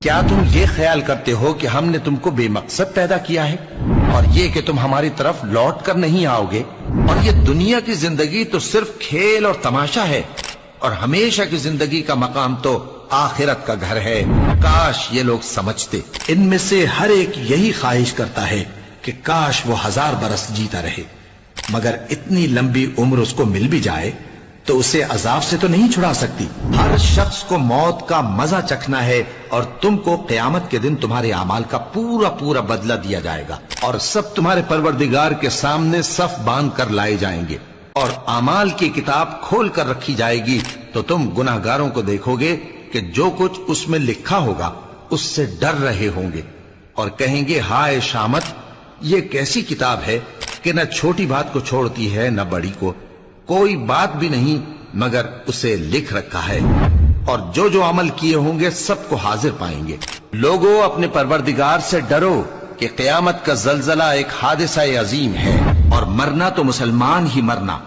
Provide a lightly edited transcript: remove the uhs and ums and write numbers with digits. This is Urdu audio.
کیا تم یہ خیال کرتے ہو کہ ہم نے تم کو بے مقصد پیدا کیا ہے اور یہ کہ تم ہماری طرف لوٹ کر نہیں آؤ گے؟ اور یہ دنیا کی زندگی تو صرف کھیل اور تماشا ہے، اور ہمیشہ کی زندگی کا مقام تو آخرت کا گھر ہے۔ کاش یہ لوگ سمجھتے۔ ان میں سے ہر ایک یہی خواہش کرتا ہے کہ کاش وہ 1000 برس جیتا رہے، مگر اتنی لمبی عمر اس کو مل بھی جائے تو اسے عذاب سے تو نہیں چھڑا سکتی۔ ہر شخص کو موت کا مزہ چکھنا ہے، اور تم کو قیامت کے دن تمہارے اعمال کا پورا پورا بدلہ دیا جائے گا، اور سب تمہارے پروردگار کے سامنے صف باندھ کر لائے جائیں گے، اور اعمال کی کتاب کھول کر رکھی جائے گی تو تم گناہگاروں کو دیکھو گے کہ جو کچھ اس میں لکھا ہوگا اس سے ڈر رہے ہوں گے، اور کہیں گے ہائے شامت، یہ کیسی کتاب ہے کہ نہ چھوٹی بات کو چھوڑتی ہے نہ بڑی کو، کوئی بات بھی نہیں مگر اسے لکھ رکھا ہے، اور جو جو عمل کیے ہوں گے سب کو حاضر پائیں گے۔ لوگوں اپنے پروردگار سے ڈرو کہ قیامت کا زلزلہ ایک حادثہ عظیم ہے، اور مرنا تو مسلمان ہی مرنا۔